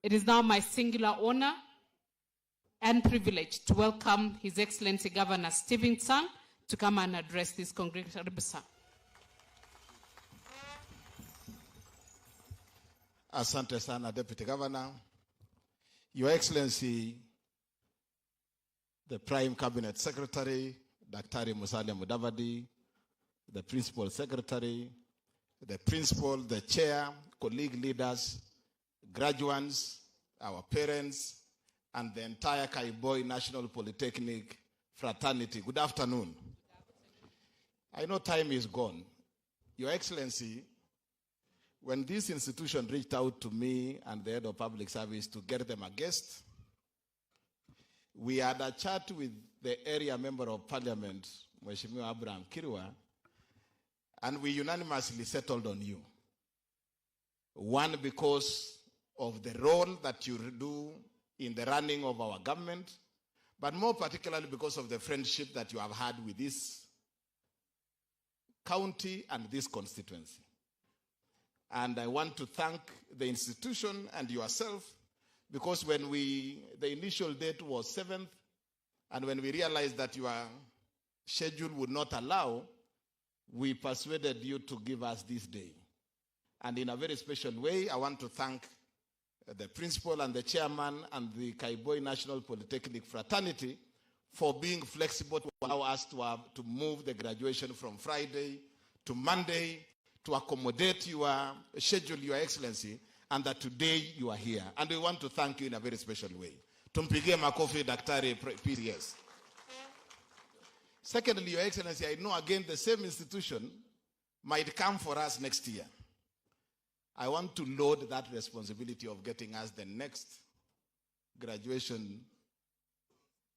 It is now my singular honor and privilege to welcome His Excellency Governor Stephen Tsang to come and address this congregation. Asante sana, Deputy Governor. Your Excellency, the Prime Cabinet Secretary, Dr. Mudavadi, the Principal Secretary, the Principal, the Chair, colleague leaders, graduates, our parents, and the entire Kaiboi National Polytechnic fraternity. Good afternoon. I know time is gone. Your Excellency, when this institution reached out to me and the head of public service to get them a guest, we had a chat with the area member of parliament, Mheshimiwa Abraham Kirwa, and we unanimously settled on you. One, because of the role that you do in the running of our government, but more particularly because of the friendship that you have had with this county and this constituency. And I want to thank the institution and yourself, because when the initial date was 7th, and when we realized that your schedule would not allow, we persuaded you to give us this day. And in a very special way, I want to thank the principal and the chairman and the Kaiboi National Polytechnic fraternity for being flexible to allow us to move the graduation from Friday to Monday to accommodate your schedule, Your Excellency, and that today you are here. And we want to thank you in a very special way. Tumpigie makofi Daktari PCS. Secondly, Your Excellency, I know again the same institution might come for us next year. I want to load that responsibility of getting us the next graduation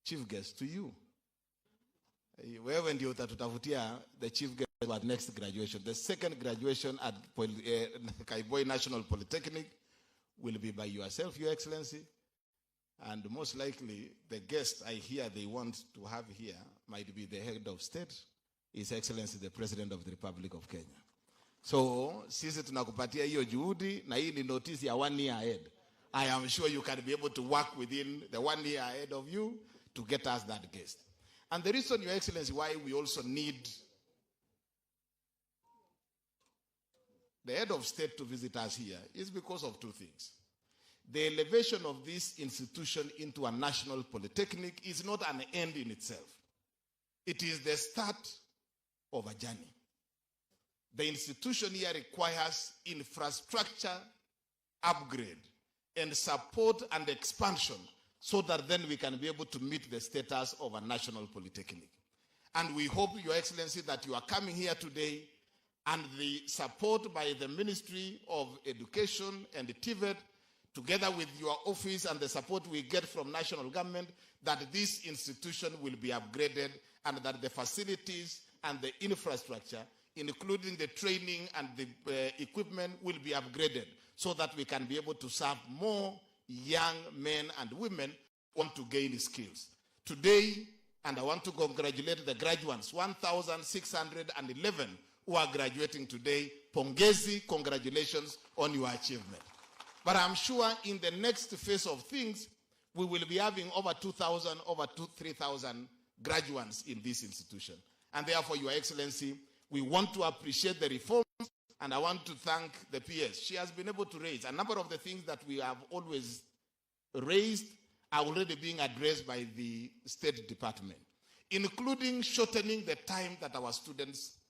chief guest to you. Wewe ndio utatutafutia the chief guest at next graduation. The second graduation at Kaiboi National Polytechnic will be by yourself, Your Excellency. And most likely, the guest I hear they want to have here might be the head of state, His Excellency, the President of the Republic of Kenya. So, sisi tunakupatia hiyo juhudi, na hii ni notice ya 1 year ahead. I am sure you can be able to work within the 1 year ahead of you to get us that guest. And the reason, Your Excellency, why we also need the head of state to visit us here is because of two things. The elevation of this institution into a national polytechnic is not an end in itself. It is the start of a journey. The institution here requires infrastructure upgrade and support and expansion so that then we can be able to meet the status of a national polytechnic. And we hope, Your Excellency, that you are coming here today and the support by the Ministry of Education and the TVET, together with your office and the support we get from national government, that this institution will be upgraded and that the facilities and the infrastructure, including the training and the equipment, will be upgraded so that we can be able to serve more young men and women who want to gain skills. Today, and I want to congratulate the graduates, 1,611 who are graduating today. Pongezi, congratulations on your achievement. But I'm sure in the next phase of things, we will be having over 2,000, over 3,000 graduates in this institution. And therefore, Your Excellency, we want to appreciate the reforms, and I want to thank the PS. She has been able to raise a number of the things that we have always raised are already being addressed by the State Department, including shortening the time that our students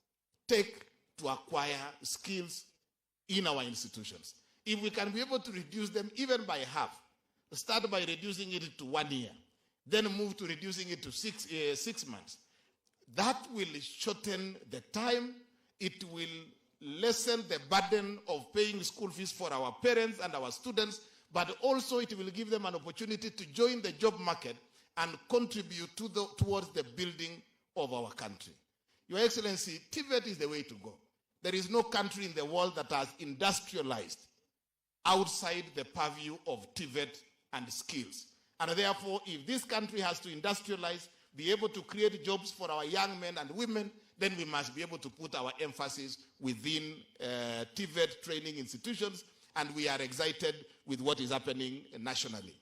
take to acquire skills in our institutions. If we can be able to reduce them even by half, start by reducing it to 1 year, then move to reducing it to 6 months, that will shorten the time. It will lessen the burden of paying school fees for our parents and our students, but also it will give them an opportunity to join the job market and contribute towards the building of our country. Your Excellency, TVET is the way to go. There is no country in the world that has industrialized outside the purview of TVET and skills. And therefore, if this country has to industrialize, be able to create jobs for our young men and women, then we must be able to put our emphasis within TVET training institutions and we are excited with what is happening nationally.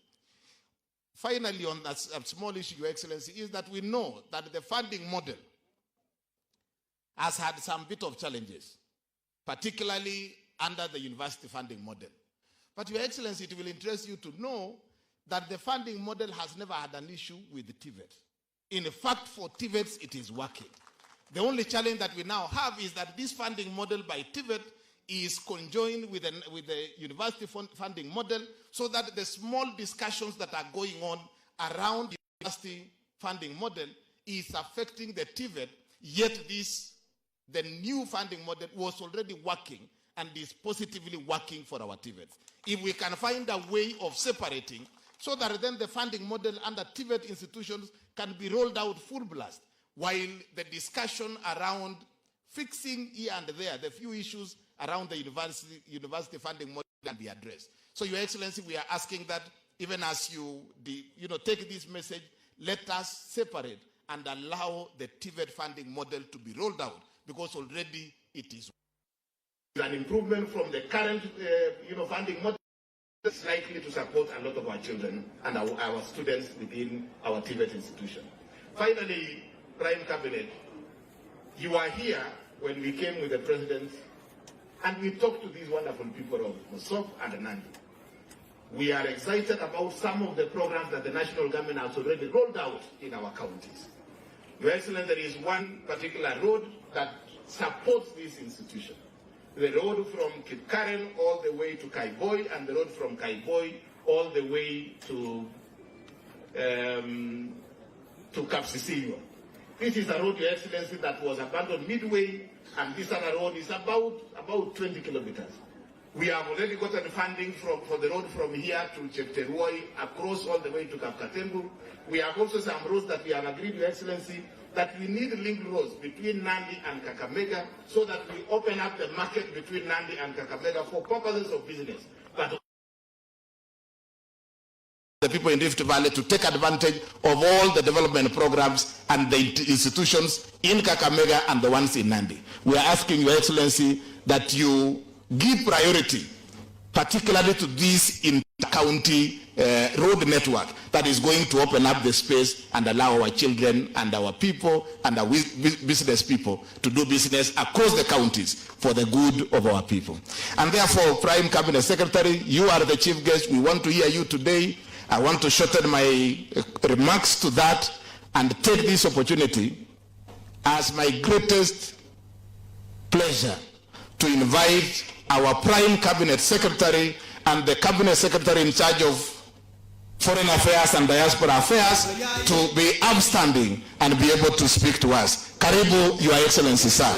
Finally, on that small issue, Your Excellency, is that we know that the funding model has had some bit of challenges, particularly under the university funding model. But Your Excellency, it will interest you to know that the funding model has never had an issue with the TVET. In fact, for TVETs, it is working. The only challenge that we now have is that this funding model by TVET is conjoined with the university funding model, so that the small discussions that are going on around the university funding model is affecting the TVET, yet the new funding model was already working and is positively working for our TVETs. If we can find a way of separating, so that then the funding model under TVET institutions can be rolled out full blast, while the discussion around fixing here and there the few issues around the university funding model can be addressed. So, Your Excellency, we are asking that even as you take this message, let us separate and allow the TVET funding model to be rolled out, because already it is an improvement from the current funding model. It's likely to support a lot of our children and our students within our TVET institution. Finally, Prime Cabinet, you are here when we came with the President and we talked to these wonderful people of Mosop and Nandi. We are excited about some of the programs that the national government has already rolled out in our counties. Your Excellency, there is one particular road that supports this institution. The road from Kipkaren all the way to Kaiboi, and the road from Kaiboi all the way to Kapsisilo. This is a road, Your Excellency, that was abandoned midway, and this other road is about 20 kilometers. We have already gotten funding for the road from here to Chepterwoi, across all the way to Kapkatembu. We have also some roads that we have agreed, Your Excellency, that we need link roads between Nandi and Kakamega, so that we open up the market between Nandi and Kakamega for purposes of business. But the people in Rift Valley to take advantage of all the development programs and the institutions in Kakamega and the ones in Nandi. We are asking, Your Excellency, that you give priority, particularly to this inter-county road network that is going to open up the space and allow our children and our people and our business people to do business across the counties for the good of our people. And therefore, Prime Cabinet Secretary, you are the chief guest. We want to hear you today. I want to shorten my remarks to that and take this opportunity as my greatest pleasure to invite our Prime Cabinet Secretary and the Cabinet Secretary in charge of Foreign Affairs and Diaspora Affairs to be upstanding and be able to speak to us. Karibu, Your Excellency, sir.